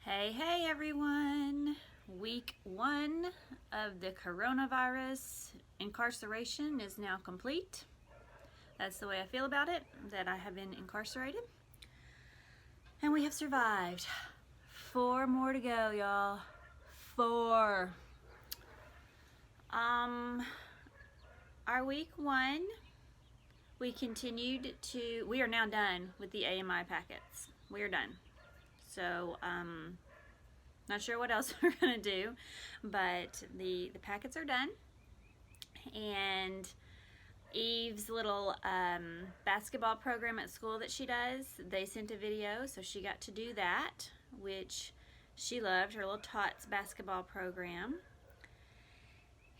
Hey everyone! Week 1 of the coronavirus incarceration is now complete. That's the way I feel about it, that I have been incarcerated. And we have survived. 4 more to go, y'all. 4. Our week 1, we are now done with the AMI packets. We are done. So, not sure what else we're gonna do, but the packets are done. And Eve's little basketball program at school that she does, they sent a video, so she got to do that, which she loved, her little Tots basketball program.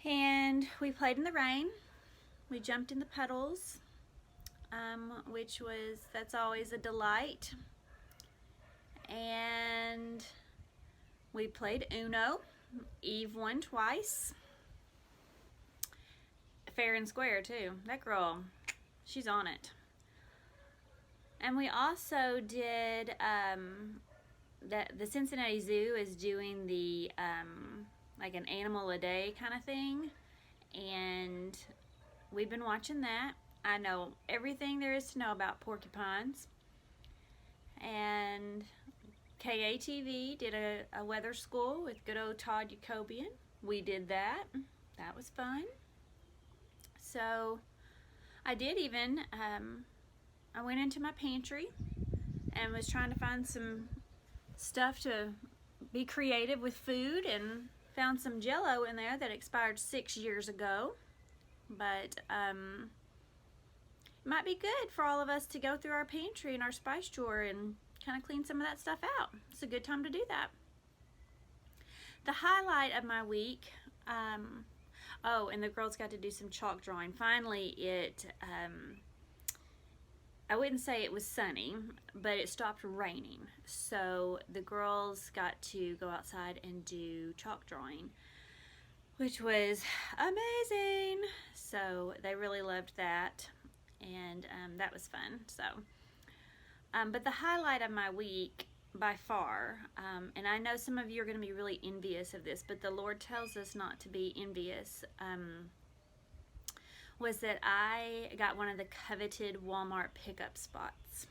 And we played in the rain. We jumped in the puddles, that's always a delight. And we played Uno. Eve won twice. Fair and square too. That girl, she's on it. And we also did, the Cincinnati Zoo is doing the, like an animal a day kind of thing. And we've been watching that. I know everything there is to know about porcupines. And KATV did a weather school with good old Todd Jacobian. We did that. That was fun. So I did even, I went into my pantry and was trying to find some stuff to be creative with food, and found some Jell-O in there that expired 6 years ago. But it might be good for all of us to go through our pantry and our spice drawer and kind of clean some of that stuff out. It's a good time to do that. The highlight of my week, oh, and the girls got to do some chalk drawing. Finally, I wouldn't say it was sunny, but it stopped raining. So the girls got to go outside and do chalk drawing, which was amazing. So they really loved that, and that was fun. So, but the highlight of my week by far, and I know some of you are going to be really envious of this, but the Lord tells us not to be envious, was that I got one of the coveted Walmart pickup spots.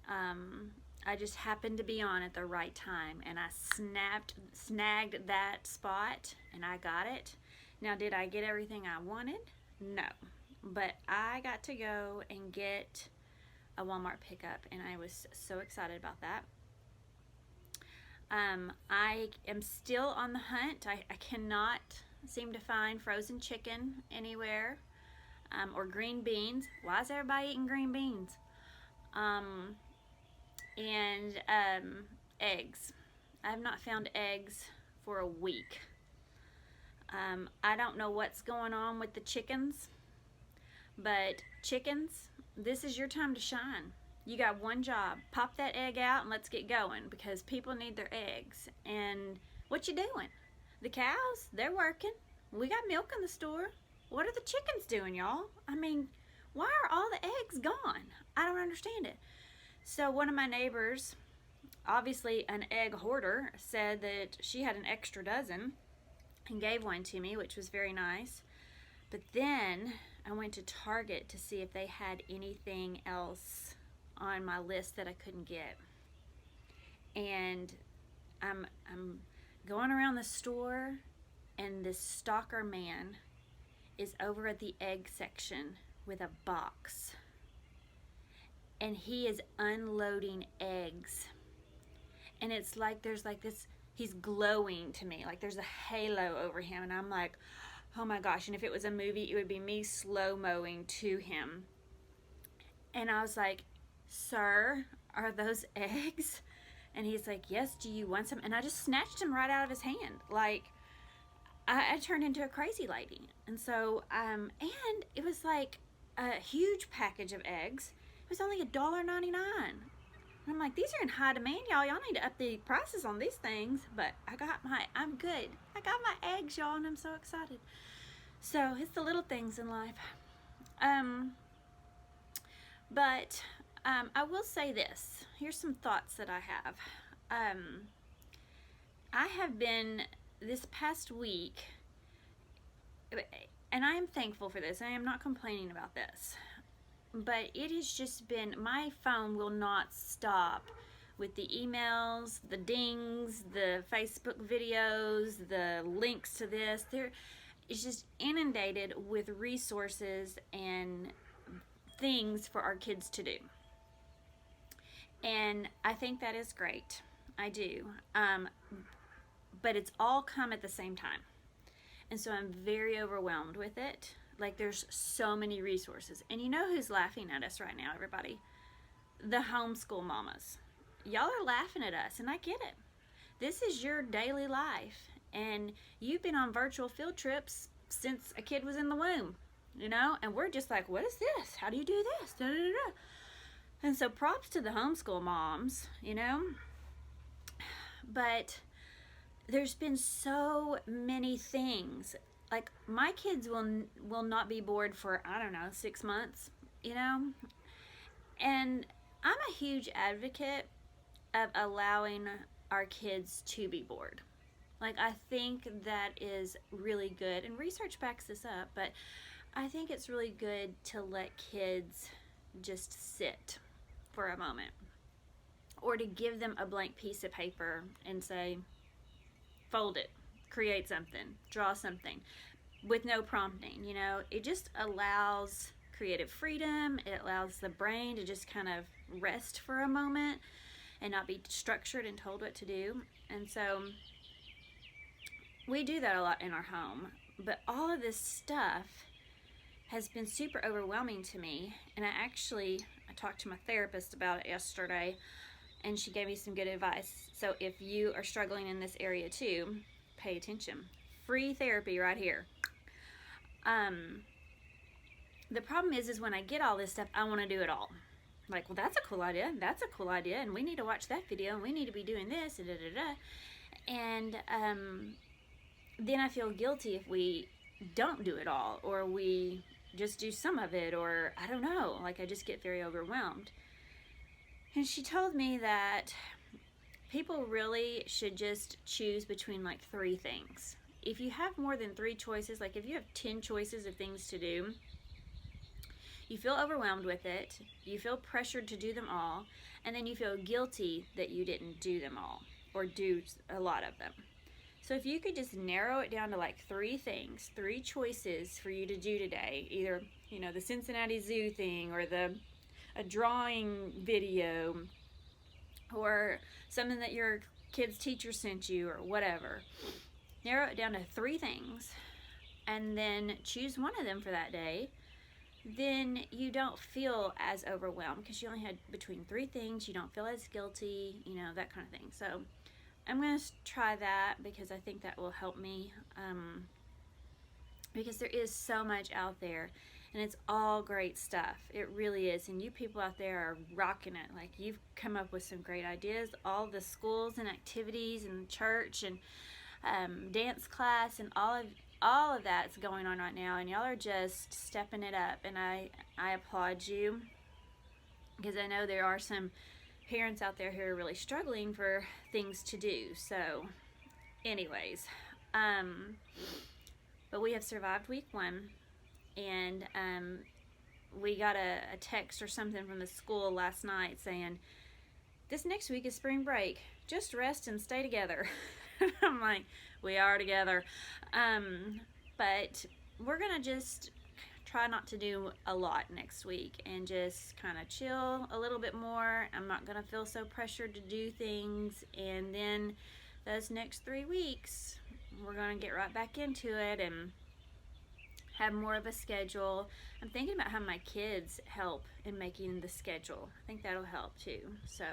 I just happened to be on at the right time, and I snagged that spot, and I got it. Now, did I get everything I wanted? No, but I got to go and get a Walmart pickup, and I was so excited about that. I am still on the hunt. I cannot seem to find frozen chicken anywhere, or green beans. Why is everybody eating green beans? And eggs. I have not found eggs for a week. I don't know what's going on with the chickens, but chickens, this is your time to shine. You got one job. Pop that egg out and let's get going, because people need their eggs. And what you doing? The cows, they're working. We got milk in the store. What are the chickens doing, y'all? I mean, why are all the eggs gone? I don't understand it. So one of my neighbors, obviously an egg hoarder, said that she had an extra dozen and gave one to me, which was very nice. But then I went to Target to see if they had anything else on my list that I couldn't get. And I'm going around the store, and this stalker man is over at the egg section with a box. And he is unloading eggs. And it's like there's like this, he's glowing to me, like there's a halo over him, and I'm like, oh my gosh. And if it was a movie, it would be me slow-moing to him. And I was like, sir, are those eggs? And he's like, yes, do you want some? And I just snatched them right out of his hand. Like, I turned into a crazy lady. And so, and it was like a huge package of eggs. It was only $1.99. I'm like, these are in high demand, y'all. Y'all need to up the prices on these things. But I'm good. I got my eggs, y'all, and I'm so excited. So it's the little things in life. But I will say this. Here's some thoughts that I have. I have been this past week, and I am thankful for this. I am not complaining about this, but it has just been, my phone will not stop with the emails, the dings, the Facebook videos, the links to this. It's just inundated with resources and things for our kids to do. And I think that is great. I do. But it's all come at the same time. And so I'm very overwhelmed with it. Like, there's so many resources. And you know who's laughing at us right now, everybody? The homeschool mamas. Y'all are laughing at us, and I get it. This is your daily life. And you've been on virtual field trips since a kid was in the womb, you know? And we're just like, what is this? How do you do this? Da, da, da, da. And so props to the homeschool moms, you know? But there's been so many things. Like, my kids will not be bored for, I don't know, 6 months, you know? And I'm a huge advocate of allowing our kids to be bored. Like, I think that is really good, and research backs this up, but I think it's really good to let kids just sit for a moment, or to give them a blank piece of paper and say, fold it, create something, draw something, with no prompting, you know. It just allows creative freedom. It allows the brain to just kind of rest for a moment and not be structured and told what to do. And so we do that a lot in our home, but all of this stuff has been super overwhelming to me. And I talked to my therapist about it yesterday, and she gave me some good advice. So if you are struggling in this area too, pay attention. Free therapy right here. The problem is when I get all this stuff, I want to do it all. Like, well, that's a cool idea. That's a cool idea. And we need to watch that video, and we need to be doing this, and da, da, da. And then I feel guilty if we don't do it all, or we just do some of it, or I don't know. Like, I just get very overwhelmed. And she told me that people really should just choose between like 3 things. If you have more than 3 choices, like if you have 10 choices of things to do, you feel overwhelmed with it, you feel pressured to do them all, and then you feel guilty that you didn't do them all, or do a lot of them. So if you could just narrow it down to like 3 things, 3 choices for you to do today, either, you know, the Cincinnati Zoo thing, or a drawing video, or something that your kid's teacher sent you, or whatever. Narrow it down to 3 things, and then choose one of them for that day. Then you don't feel as overwhelmed because you only had between 3 things. You don't feel as guilty, you know, that kind of thing. So I'm going to try that because I think that will help me, because there is so much out there, and it's all great stuff. It really is. And you people out there are rocking it. Like, you've come up with some great ideas. All the schools and activities and church and dance class and all of that's going on right now, and y'all are just stepping it up, and I applaud you, because I know there are some parents out there who are really struggling for things to do. So anyways, but we have survived week 1, and we got a text or something from the school last night saying, this next week is spring break, just rest and stay together. I'm like, we are together. But we're gonna just try not to do a lot next week and just kind of chill a little bit more. I'm not gonna feel so pressured to do things, and then those next 3 weeks we're gonna get right back into it and have more of a schedule. I'm thinking about how my kids help in making the schedule. I think that'll help too. So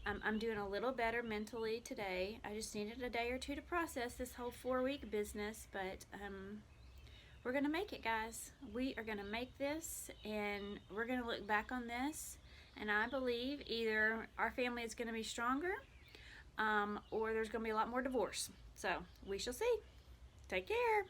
I'm doing a little better mentally today. I just needed a day or 2 to process this whole 4-week business, but we're gonna make it, guys. We are gonna make this, and we're gonna look back on this, and I believe either our family is gonna be stronger, or there's gonna be a lot more divorce. So we shall see. Take care.